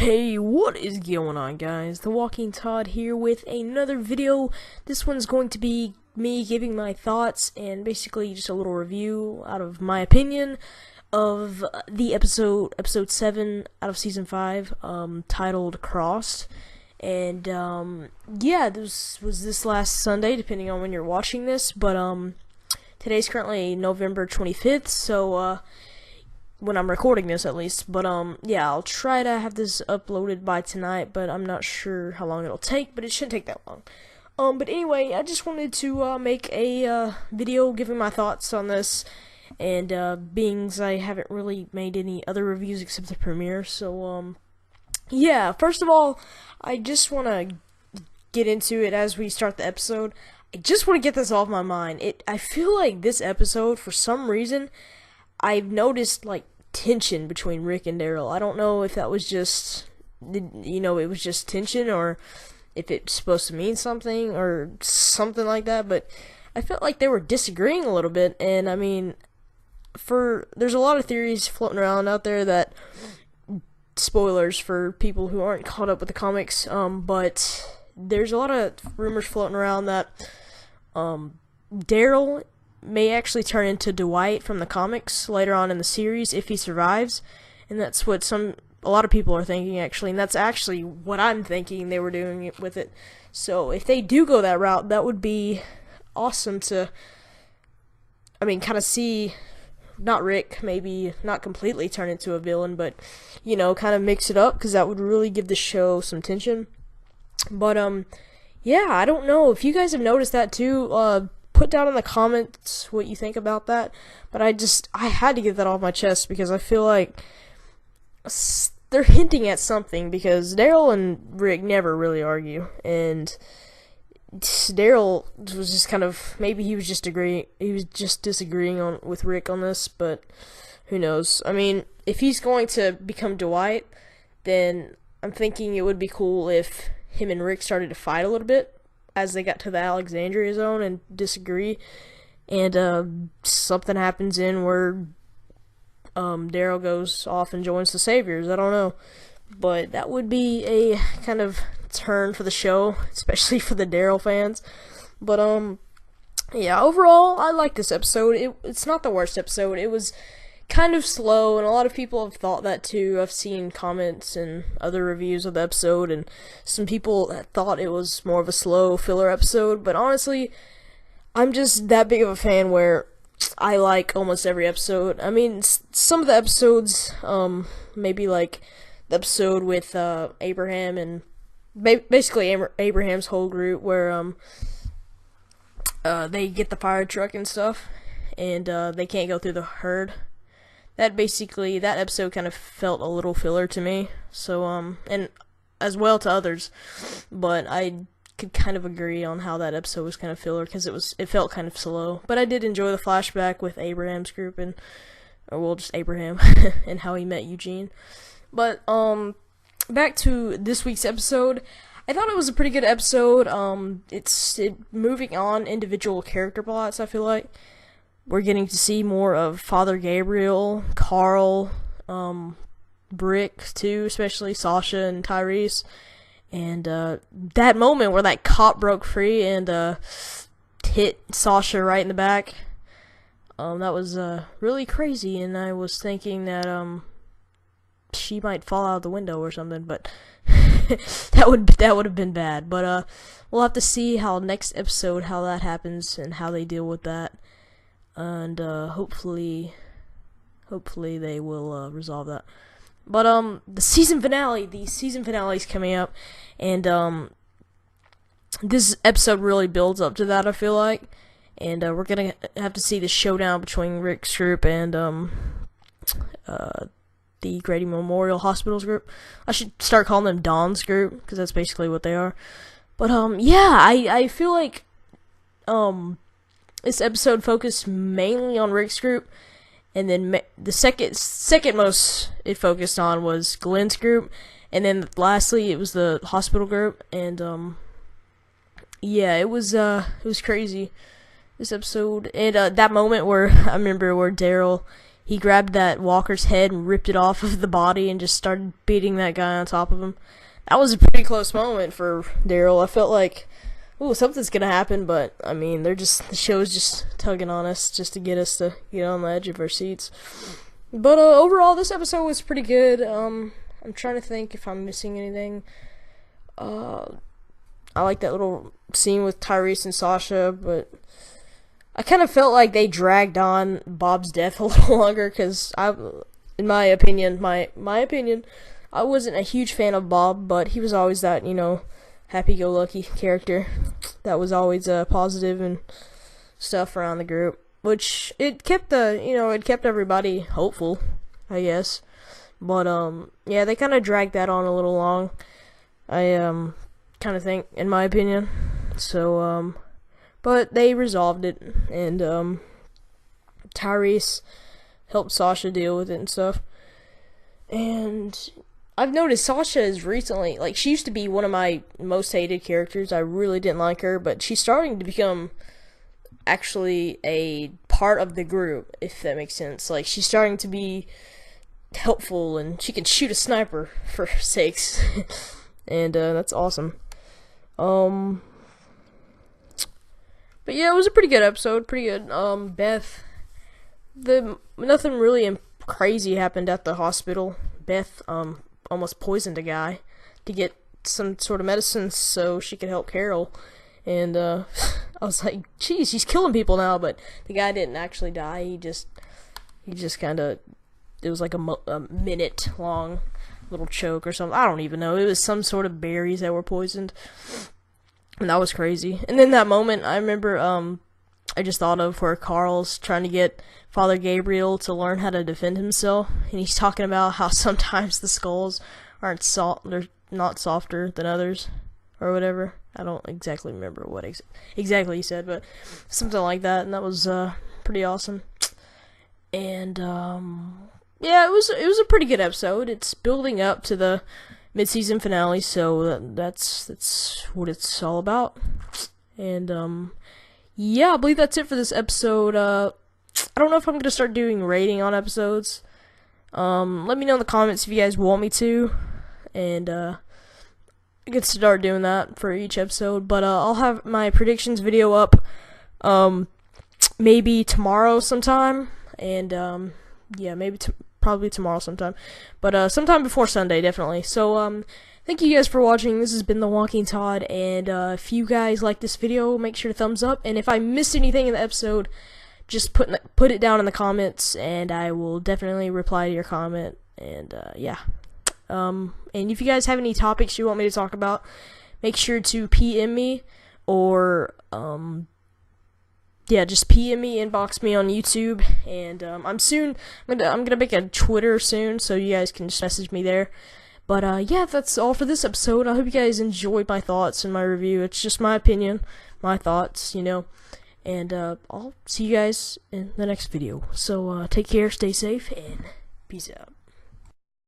Hey, what is going on, guys? The Walking Todd here with another video. This one's going to be me giving my thoughts and basically just a little review out of my opinion of the episode 7 out of season 5, titled Crossed. And yeah, this was this last Sunday, depending on when you're watching this, but today's currently November 25th, so when I'm recording this at least, but yeah, I'll try to have this uploaded by tonight, but I'm not sure how long it'll take, but it shouldn't take that long. But anyway, I just wanted to make a video giving my thoughts on this, and being as I haven't really made any other reviews except the premiere, so yeah, first of all, I just want to get into it as we start the episode. I just want to get this off my mind. I feel like this episode, for some reason, I've noticed, like, tension between Rick and Daryl. I don't know if that was just, it was just tension, or if it's supposed to mean something, or something like that, but I felt like they were disagreeing a little bit, and, I mean, there's a lot of theories floating around out there that, spoilers for people who aren't caught up with the comics, but there's a lot of rumors floating around that, Daryl may actually turn into Dwight from the comics later on in the series if he survives, and that's what a lot of people are thinking, actually, and that's actually what I'm thinking they were doing it with it. So if they do go that route, that would be awesome to, kind of see, not Rick, maybe not completely turn into a villain, but, kind of mix it up, because that would really give the show some tension. But, yeah, I don't know if you guys have noticed that too. Put down in the comments what you think about that, but I had to get that off my chest, because I feel like they're hinting at something, because Daryl and Rick never really argue, and Daryl was just kind of, maybe he was just disagreeing with Rick on this, but who knows. If he's going to become Dwight, then I'm thinking it would be cool if him and Rick started to fight a little bit as they got to the Alexandria zone and disagree, and something happens where Daryl goes off and joins the Saviors. I don't know, but that would be a kind of turn for the show, especially for the Daryl fans. But yeah, overall, I like this episode. It's not the worst episode. It was kind of slow, and a lot of people have thought that too. I've seen comments and other reviews of the episode, and some people thought it was more of a slow filler episode, but honestly, I'm just that big of a fan where I like almost every episode. Some of the episodes, maybe like the episode with Abraham and basically Abraham's whole group, where they get the fire truck and stuff, and they can't go through the herd. That episode kind of felt a little filler to me, so, and as well to others, but I could kind of agree on how that episode was kind of filler, because it felt kind of slow, but I did enjoy the flashback with Abraham's group, just Abraham, and how he met Eugene. But, back to this week's episode, I thought it was a pretty good episode. It's moving on individual character plots, I feel like. We're getting to see more of Father Gabriel, Carl, Brick, too, especially Sasha and Tyrese. And that moment where that cop broke free and hit Sasha right in the back, that was really crazy. And I was thinking that she might fall out the window or something, but that would have been bad. But we'll have to see how next episode, how that happens and how they deal with that. And hopefully they will resolve that. But the season finale is coming up, and this episode really builds up to that, I feel like. And we're gonna have to see the showdown between Rick's group and the Grady Memorial Hospitals group. I should start calling them Dawn's group, because that's basically what they are. But yeah, I feel like this episode focused mainly on Rick's group, and then the second most it focused on was Glenn's group, and then lastly it was the hospital group. And yeah, it was crazy, this episode. And that moment where I remember where Daryl, he grabbed that walker's head and ripped it off of the body and just started beating that guy on top of him. That was a pretty close moment for Daryl. I felt like, ooh, something's gonna happen, but I mean, the show's just tugging on us just to get us to get on the edge of our seats. But overall, this episode was pretty good. I'm trying to think if I'm missing anything. I like that little scene with Tyrese and Sasha, but I kind of felt like they dragged on Bob's death a little longer, because in my opinion, I wasn't a huge fan of Bob, but he was always that, happy-go-lucky character that was always positive and stuff around the group, which it kept everybody hopeful, I guess. But yeah, they kind of dragged that on a little long, I kind of think, in my opinion. So but they resolved it, and Tyrese helped Sasha deal with it and stuff. And I've noticed Sasha is recently, like, she used to be one of my most hated characters. I really didn't like her, but she's starting to become actually a part of the group, if that makes sense. Like, she's starting to be helpful, and she can shoot a sniper, for sakes. And that's awesome. But yeah, it was a pretty good episode, pretty good. Beth, nothing really crazy happened at the hospital. Beth almost poisoned a guy to get some sort of medicine so she could help Carol, and I was like, geez, she's killing people now. But the guy didn't actually die. He just kind of, it was like a minute long little choke or something. I don't even know. It was some sort of berries that were poisoned, and that was crazy. And then that moment, I remember I just thought of where Carl's trying to get Father Gabriel to learn how to defend himself, and he's talking about how sometimes the skulls they're not softer than others, or whatever. I don't exactly remember what exactly he said, but something like that, and that was pretty awesome. And yeah, it was a pretty good episode. It's building up to the mid-season finale, so that's what it's all about. And yeah, I believe that's it for this episode. I don't know if I'm gonna start doing rating on episodes. Let me know in the comments if you guys want me to, and I can start doing that for each episode. But I'll have my predictions video up maybe tomorrow sometime, and yeah, maybe probably tomorrow sometime, but sometime before Sunday, definitely. So thank you guys for watching. This has been The Walking Todd, and if you guys like this video, make sure to thumbs up, and if I missed anything in the episode, just put it down in the comments, and I will definitely reply to your comment. And yeah, and if you guys have any topics you want me to talk about, make sure to PM me, or yeah, just PM me, inbox me on YouTube, and I'm gonna make a Twitter soon, so you guys can just message me there. But yeah, that's all for this episode. I hope you guys enjoyed my thoughts and my review. It's just my opinion, my thoughts, and I'll see you guys in the next video. So take care, stay safe, and peace out.